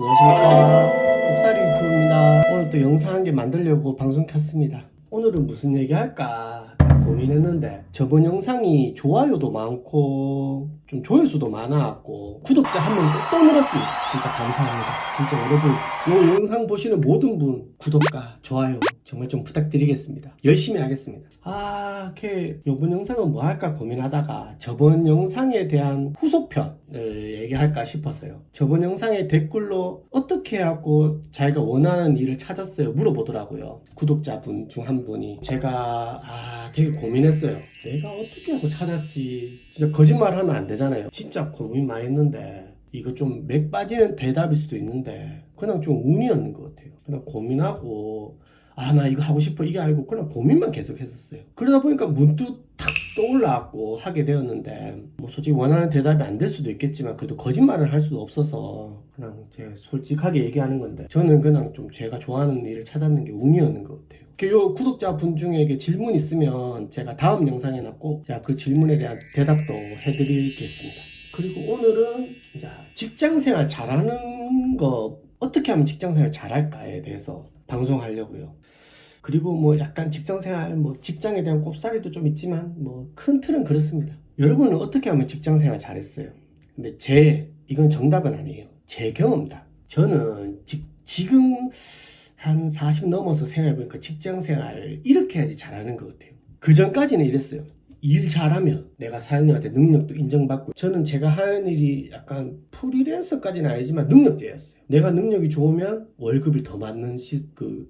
안녕하십니까, 곱살이 유튜브입니다. 오늘 또 영상 한 개 만들려고 방송 켰습니다. 오늘은 무슨 얘기 할까 고민했는데, 저번 영상이 좋아요도 많고 좀 조회수도 많아갖고 구독자 한 명 또 늘었습니다. 진짜 감사합니다. 진짜 여러분, 이 영상 보시는 모든 분 구독과 좋아요 정말 좀 부탁드리겠습니다. 열심히 하겠습니다. 이번 영상은 뭐 할까 고민하다가 저번 영상에 대한 후속편을 얘기할까 싶어서요. 저번 영상에 댓글로 어떻게 하고 자기가 원하는 일을 찾았어요 물어보더라고요. 구독자분 중 한 분이. 제가 되게 고민했어요. 내가 어떻게 하고 찾았지. 진짜 거짓말하면 안 되잖아요. 진짜 고민 많이 했는데 이거 좀 맥 빠지는 대답일 수도 있는데 그냥 좀 운이었는 것 같아요. 그냥 고민하고 나 이거 하고 싶어 이게 아니고 그냥 고민만 계속 했었어요. 그러다 보니까 문득 탁 떠올라갖고 하게 되었는데, 뭐 솔직히 원하는 대답이 안 될 수도 있겠지만 그래도 거짓말을 할 수도 없어서 그냥 제가 솔직하게 얘기하는 건데, 저는 그냥 좀 제가 좋아하는 일을 찾았는 게 운이었는 것 같아요. 요 구독자분 중에 질문 있으면 제가 다음 영상에나 꼭 제가 그 질문에 대한 대답도 해드리겠습니다. 그리고 오늘은 직장생활 잘하는 거, 어떻게 하면 직장생활 잘할까에 대해서 방송하려고요. 그리고 뭐 약간 직장생활, 뭐 직장에 대한 꼽사리도 좀 있지만 뭐 큰 틀은 그렇습니다. 여러분은 어떻게 하면 직장생활 잘했어요? 근데 이건 정답은 아니에요. 제 경험다. 저는 지금 한 40 넘어서 생각해보니까 직장생활 이렇게 해야지 잘하는 것 같아요. 그 전까지는 이랬어요. 일 잘하면 내가 사장님한테 능력도 인정받고, 저는 제가 하는 일이 약간 프리랜서까지는 아니지만 능력제였어요. 내가 능력이 좋으면 월급이 더 많는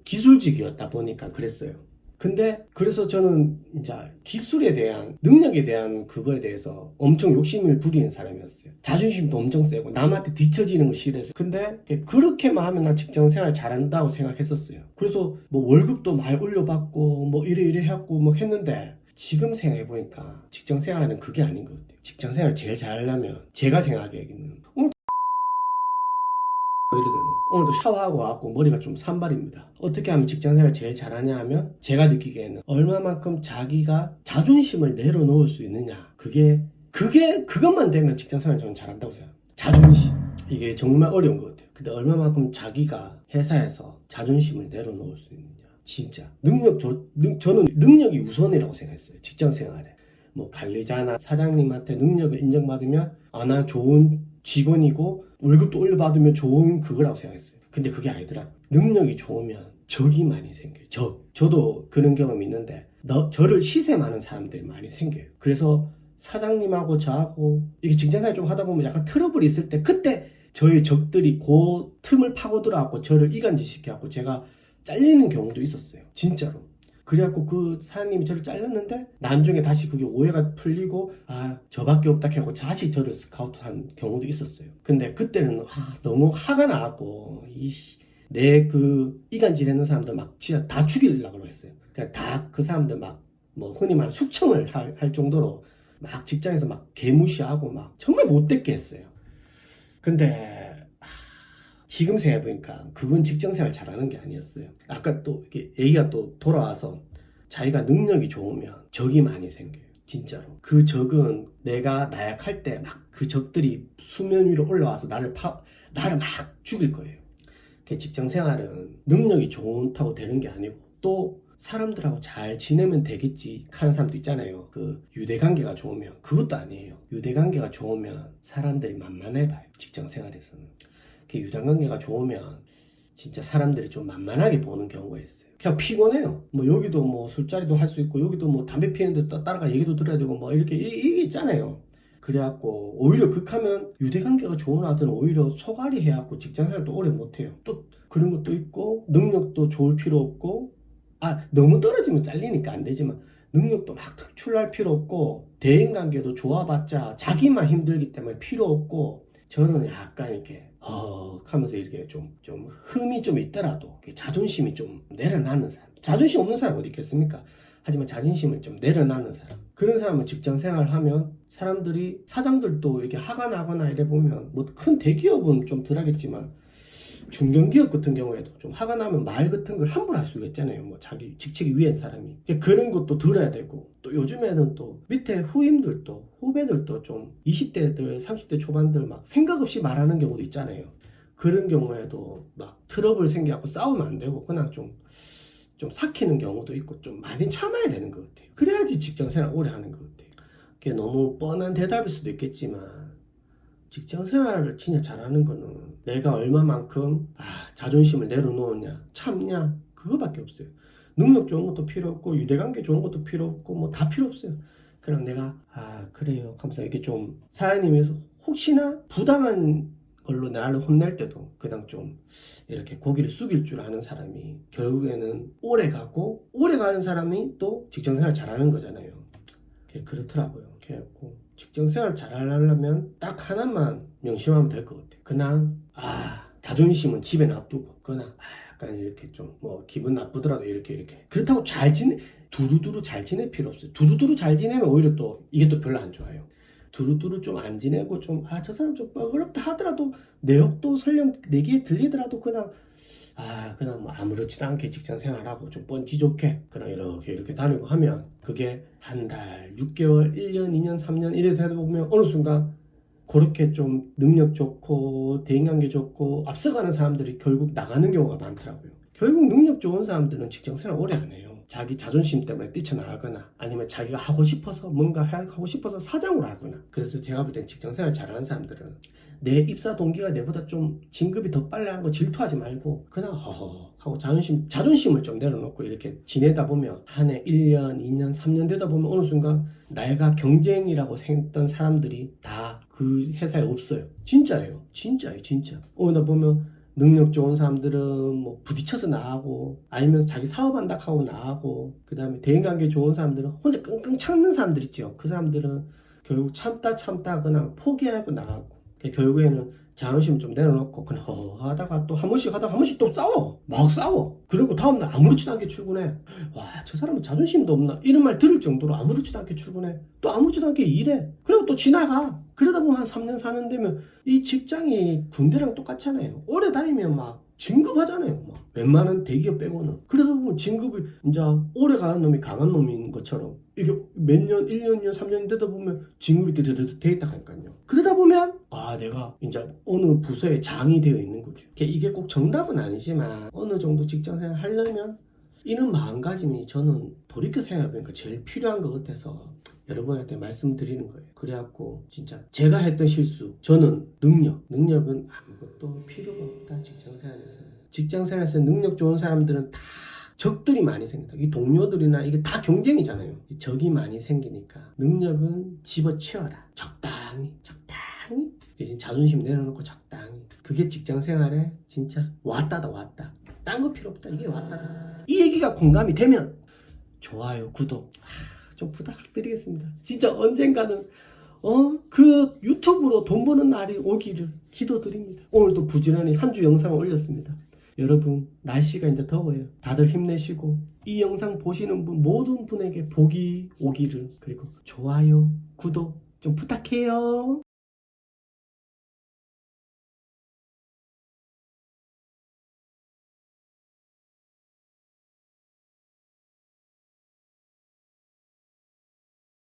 기술직이었다 보니까 그랬어요. 근데 그래서 저는 이제 기술에 대한, 능력에 대한 그거에 대해서 엄청 욕심을 부리는 사람이었어요. 자존심도 엄청 세고 남한테 뒤처지는 거 싫어해서. 근데 그렇게만 하면 나 직장생활 잘한다고 생각했었어요. 그래서 뭐 월급도 많이 올려받고 뭐 이래 해갖고 뭐 했는데, 지금 생각해보니까 직장생활은 그게 아닌 것 같아요. 직장생활 제일 잘하려면 제가 생각하기에는 오늘도 샤워하고 와갖고 머리가 좀 산발입니다. 어떻게 하면 직장생활 제일 잘하냐 하면, 제가 느끼기에는 얼마만큼 자기가 자존심을 내려놓을 수 있느냐, 그것만 되면 직장생활 저는 잘한다고 생각해요. 자존심, 이게 정말 어려운 것 같아요. 근데 얼마만큼 자기가 회사에서 자존심을 내려놓을 수 있느냐, 진짜 저는 능력이 우선이라고 생각했어요. 직장생활에 뭐 관리자나 사장님한테 능력을 인정받으면 나 좋은 직원이고 월급도 올려받으면 좋은 그거라고 생각했어요. 근데 그게 아니더라. 능력이 좋으면 적이 많이 생겨요. 저도 그런 경험이 있는데, 저를 시샘하는 사람들이 많이 생겨요. 그래서 사장님하고 저하고 이게 직장생활 좀 하다 보면 약간 트러블이 있을 때, 그때 저의 적들이 그 틈을 파고들어갖고 저를 이간질시켜갖고 제가 잘리는 경우도 있었어요. 진짜로. 그래갖고 그 사장님이 저를 잘랐는데 나중에 다시 그게 오해가 풀리고 저밖에 없다 하고 다시 저를 스카우트한 경우도 있었어요. 근데 그때는 너무 화가 나갖고 내 이간질하는 사람들 막 진짜 다 죽이려고 했어요. 그러니까 다 그 사람들 막 뭐 흔히 말하는 숙청을 할 정도로 막 직장에서 막 개무시하고 막 정말 못됐게 했어요. 근데 지금 생각해보니까 그건 직장생활 잘하는 게 아니었어요. 아까 또 이렇게 얘기가 또 돌아와서, 자기가 능력이 좋으면 적이 많이 생겨요. 진짜로. 그 적은 내가 나약할 때 막 그 적들이 수면 위로 올라와서 나를 막 죽일 거예요. 직장생활은 능력이 좋다고 되는 게 아니고, 또 사람들하고 잘 지내면 되겠지 하는 사람도 있잖아요. 유대관계가 좋으면. 그것도 아니에요. 유대관계가 좋으면 사람들이 만만해봐요. 직장생활에서는. 유대관계가 좋으면 진짜 사람들이 좀 만만하게 보는 경우가 있어요. 그냥 피곤해요. 뭐 여기도 뭐 술자리도 할 수 있고, 여기도 뭐 담배 피우는데 따라가 얘기도 들어야 되고 뭐 이게 있잖아요. 그래갖고 오히려 극하면 유대관계가 좋은 아들은 오히려 소갈이 해갖고 직장생활도 오래 못해요. 또 그런 것도 있고, 능력도 좋을 필요 없고, 너무 떨어지면 잘리니까 안 되지만 능력도 막 특출날 필요 없고, 대인관계도 좋아봤자 자기만 힘들기 때문에 필요 없고, 저는 약간 이렇게 하면서 이렇게 좀 흠이 좀 있더라도 자존심이 좀 내려놓는 사람. 자존심 없는 사람 어디 있겠습니까? 하지만 자존심을 좀 내려놓는 사람, 그런 사람은 직장생활 하면 사람들이, 사장들도 이렇게 화가 나거나 이래 보면, 뭐 큰 대기업은 좀 덜하겠지만 중견기업 같은 경우에도 좀 화가 나면 말 같은 걸 함부로 할 수가 있잖아요. 뭐 자기 직책이 위엔 사람이. 그런 것도 들어야 되고, 또 요즘에는 또 밑에 후임들도, 후배들도 좀 20대들 30대 초반들 막 생각 없이 말하는 경우도 있잖아요. 그런 경우에도 막 트러블 생겨갖고 싸우면 안 되고 그냥 좀 삭히는 경우도 있고 좀 많이 참아야 되는 것 같아요. 그래야지 직장생활 오래 하는 것 같아요. 그게 너무 뻔한 대답일 수도 있겠지만 직장생활을 진짜 잘하는 거는 내가 얼마만큼 자존심을 내려놓느냐 참냐 그거밖에 없어요. 능력 좋은 것도 필요 없고 유대관계 좋은 것도 필요 없고 뭐 다 필요 없어요. 그냥 내가 그래요 하면서 이렇게 좀 사장님에서 혹시나 부당한 걸로 나를 혼낼 때도 그냥 좀 이렇게 고기를 숙일 줄 아는 사람이 결국에는 오래 가고 오래 가는 사람이 또 직장생활 잘하는 거잖아요. 그렇더라고요. 그래갖고 직장생활 잘하려면 딱 하나만 명심하면 될 것 같아요. 그냥 자존심은 집에 놔두고 그냥 약간 이렇게 좀 뭐 기분 나쁘더라도 이렇게 그렇다고 두루두루 잘 지낼 필요 없어요. 두루두루 잘 지내면 오히려 또 이게 또 별로 안 좋아요. 두루두루 좀 안 지내고 좀 저 사람 좀 뻘그럽다 하더라도 내역도 설령 내기에 들리더라도 그냥 그냥 뭐 아무렇지도 않게 직장 생활하고 좀 뻔치 좋게 그냥 이렇게 다니고 하면 그게 한 달, 6개월, 1년, 2년, 3년 이래 되다 보면 어느 순간 그렇게 좀 능력 좋고 대인관계 좋고 앞서가는 사람들이 결국 나가는 경우가 많더라고요. 결국 능력 좋은 사람들은 직장 생활 오래 안 해요. 자기 자존심 때문에 뛰쳐나가거나 아니면 자기가 하고 싶어서 뭔가 하고 싶어서 사장으로 하거나. 그래서 제가 볼 땐 직장 생활 잘하는 사람들은 내 입사 동기가 내보다 좀 진급이 더 빨리 한 거 질투하지 말고 그냥 허허 하고 자존심을 좀 내려놓고 이렇게 지내다 보면 한 해 1년, 2년, 3년 되다 보면 어느 순간 내가 경쟁이라고 생각했던 사람들이 다 그 회사에 없어요. 진짜예요. 진짜예요. 진짜. 나 보면 능력 좋은 사람들은 뭐 부딪혀서 나가고 아니면 자기 사업한다 하고 나가고 그 다음에 대인관계 좋은 사람들은 혼자 끙끙 참는 사람들 있죠. 그 사람들은 결국 참다 그냥 포기하고 나가고 결국에는 자존심 좀 내려놓고 그냥 하다가 또 한 번씩 또 싸워. 막 싸워. 그리고 다음날 아무렇지도 않게 출근해. 저 사람은 자존심도 없나 이런 말 들을 정도로 아무렇지도 않게 출근해. 또 아무렇지도 않게 일해. 그리고 또 지나가. 그러다 보면 한 3년 4년 되면 이 직장이 군대랑 똑같잖아요. 오래 다니면 막 진급하잖아요. 막 웬만한 대기업 빼고는. 그러다 보면 진급을 이제 오래 가는 놈이 강한 놈인 것처럼 이게 몇 년, 1년, 2년, 3년 되다 보면 진급이 돼 있다 하니까요. 그러다 보면 내가 이제 어느 부서에 장이 되어 있는 거죠. 이게 꼭 정답은 아니지만 어느 정도 직장생활 하려면 이런 마음가짐이 저는 돌이켜 생각해보니까 제일 필요한 것 같아서 여러분한테 말씀드리는 거예요. 그래갖고 진짜 제가 했던 실수 저는 능력은 아무것도 필요가 없다. 직장생활에서 능력 좋은 사람들은 다 적들이 많이 생긴다. 이 동료들이나 이게 다 경쟁이잖아요. 적이 많이 생기니까 능력은 집어치워라. 적당히 대신 자존심 내려놓고 적당히. 그게 직장생활에 진짜 왔다. 딴 거 필요 없다. 이게 왔다다. 이 얘기가 공감이 되면 좋아요, 구독 좀 부탁드리겠습니다. 진짜 언젠가는 그 유튜브로 돈 버는 날이 오기를 기도드립니다. 오늘도 부지런히 한 주 영상을 올렸습니다. 여러분 날씨가 이제 더워요. 다들 힘내시고 이 영상 보시는 분 모든 분에게 복이 오기를 그리고 좋아요, 구독 좀 부탁해요.